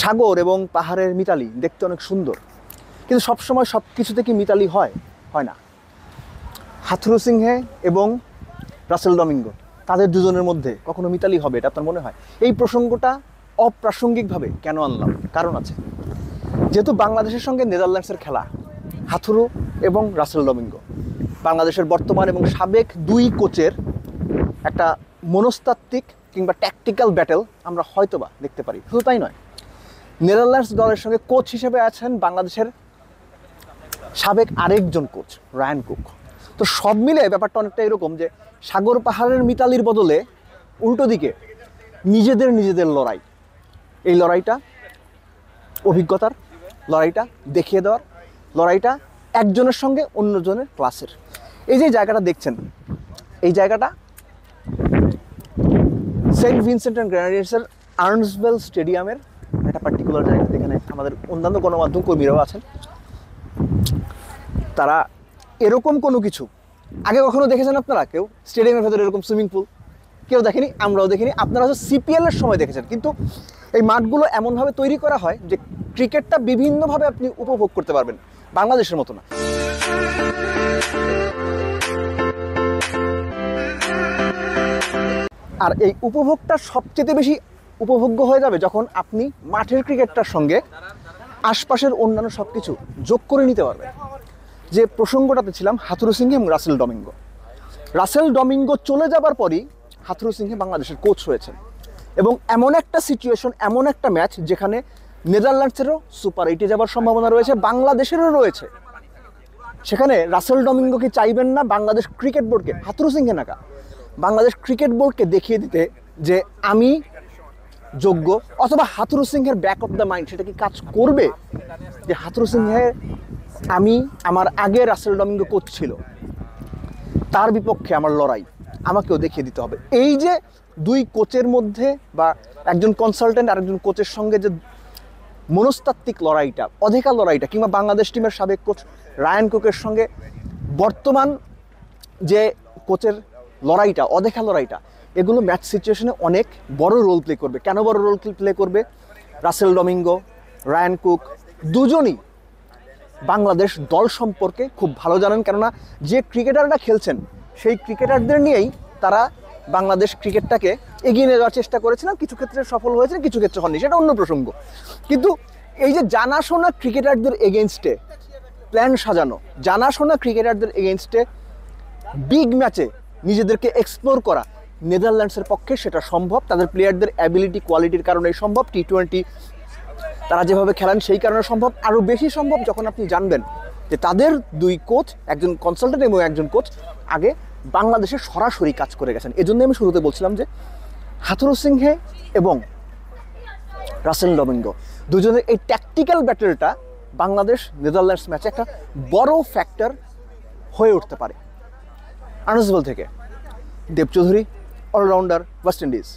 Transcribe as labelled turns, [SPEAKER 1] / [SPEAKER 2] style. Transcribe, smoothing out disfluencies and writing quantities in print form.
[SPEAKER 1] সাগর এবং পাহাড়ের মিতালি দেখতে অনেক সুন্দর, কিন্তু সবসময় সব কিছুতে কি মিতালি হয়? হয় না। হাথুরু সিংহে এবং রাসেল ডমিঙ্গো, তাদের দুজনের মধ্যে কখনো মিতালি হবে এটা আপনার মনে হয়? এই প্রসঙ্গটা অপ্রাসঙ্গিকভাবে কেন আনলাম? কারণ আছে। যেহেতু বাংলাদেশের সঙ্গে নেদারল্যান্ডসের খেলা, হাথুরু এবং রাসেল ডমিঙ্গো, বাংলাদেশের বর্তমান এবং সাবেক দুই কোচের একটা মনস্তাত্ত্বিক কিংবা ট্যাকটিক্যাল ব্যাটেল আমরা হয়তোবা দেখতে পারি। শুধু তাই নয়, নেদারল্যান্ডস দলের সঙ্গে কোচ হিসেবে আছেন বাংলাদেশের সাবেক আরেকজন কোচ রায়ান কুক। তো সব মিলে ব্যাপারটা অনেকটা এরকম যে সাগর পাহাড়ের মিতালির বদলে উল্টো দিকে নিজেদের লড়াই। এই লড়াইটা অভিজ্ঞতার, লড়াইটা দেখিয়ে দেওয়ার, লড়াইটা একজনের সঙ্গে অন্যজনের ক্লাসের। এই যে জায়গাটা দেখছেন, এই জায়গাটা সেন্ট ভিনসেন্ট অ্যান্ড গ্রেনাডিয়ার্সের আর্নসভেল স্টেডিয়ামের একটা পার্টিকুলার জায়গা, যেখানে আমাদের অন্যান্য গণমাধ্যম কর্মীরাও আছেন। তারা এরকম কোনো কিছু আগে কখনো দেখেছেন আপনারা? কেউ স্টেডিয়ামের ভেতরে এরকম সুইমিং পুল কেউ দেখেনি, আমরাও দেখিনি। আপনারা হয়তো সিপিএলের সময় দেখেছেন, কিন্তু এই মাঠগুলো এমনভাবে তৈরি করা হয় যে ক্রিকেটটা বিভিন্নভাবে আপনি উপভোগ করতে পারবেন, বাংলাদেশের মতো না। আর এই উপভোগটা সবচেয়ে বেশি উপভোগ্য হয়ে যাবে যখন আপনি মাঠের ক্রিকেটটার সঙ্গে আশপাশের অন্যান্য সব কিছু যোগ করে নিতে পারবেন। যে প্রসঙ্গটাতে ছিলাম হাথুরু সিংহে এবং রাসেল ডমিঙ্গো। রাসেল ডমিঙ্গো চলে যাবার পরই হাথুরু সিংহে বাংলাদেশের কোচ হয়েছেন, এবং এমন একটা সিচুয়েশন, এমন একটা ম্যাচ যেখানে নেদারল্যান্ডসেরও সুপার 8-এ যাবার সম্ভাবনা রয়েছে, বাংলাদেশেরও রয়েছে। সেখানে রাসেল ডমিঙ্গো কি চাইবেন না বাংলাদেশ ক্রিকেট বোর্ডকে, হাথুরু সিংহে নাকা, বাংলাদেশ ক্রিকেট বোর্ডকে দেখিয়ে দিতে যে আমি যোগ্য? অথবা হাথুরু সিংহের ব্যাক অফ দ্য মাইন্ড সেটা কি কাজ করবে যে হাথুরু সিংহে আমি আমার আগে রাসেল ডমিঙ্গো কোচ ছিল, তার বিপক্ষে আমার লড়াই আমাকেও দেখিয়ে দিতে হবে। এই যে দুই কোচের মধ্যে বা একজন কনসালটেন্ট আর একজন কোচের সঙ্গে যে মনস্তাত্ত্বিক লড়াইটা, অধিকার লড়াইটা, কিংবা বাংলাদেশ টিমের সাবেক কোচ রায়ান কুকের সঙ্গে বর্তমান যে কোচের লড়াইটা, অদেখা লড়াইটা, এগুলো ম্যাচ সিচুয়েশনে অনেক বড় রোল প্লে করবে। কেন বড় রোল প্লে করবে? রাসেল ডমিঙ্গো, রায়ান কুক দুজনই বাংলাদেশ দল সম্পর্কে খুব ভালো জানেন, কেননা যে ক্রিকেটাররা খেলছেন সেই ক্রিকেটারদের নিয়েই তারা বাংলাদেশ ক্রিকেটটাকে এগিয়ে নিয়ে যাওয়ার চেষ্টা করেছিলেন। কিছু ক্ষেত্রে সফল হয়েছেন, কিছু ক্ষেত্রে হননি, সেটা অন্য প্রসঙ্গ। কিন্তু এই যে জানাশোনা ক্রিকেটারদের এগেনস্টে প্ল্যান সাজানো, জানাশোনা ক্রিকেটারদের এগেনস্টে বিগ ম্যাচে নিজেদেরকে এক্সপ্লোর করা, নেদারল্যান্ডসের পক্ষে সেটা সম্ভব। তাদের প্লেয়ারদের অ্যাবিলিটি, কোয়ালিটির কারণেই সম্ভব। টি-20 তারা যেভাবে খেলেন সেই কারণে সম্ভব। আরও বেশি সম্ভব যখন আপনি জানবেন যে তাদের দুই কোচ, একজন কনসালটেন্ট এবং একজন কোচ, আগে বাংলাদেশে সরাসরি কাজ করে গেছেন। এজন্য আমি শুরুতে বলছিলাম যে হাথুরু সিংহে এবং রাসেল ডমিঙ্গো দুজনের এই ট্যাকটিক্যাল ব্যাটেলটা বাংলাদেশ নেদারল্যান্ডস ম্যাচে একটা বড় ফ্যাক্টর হয়ে উঠতে পারে। আর্নসভেল থেকে দেব চৌধুরী, অলরাউন্ডার, ওয়েস্ট ইন্ডিজ।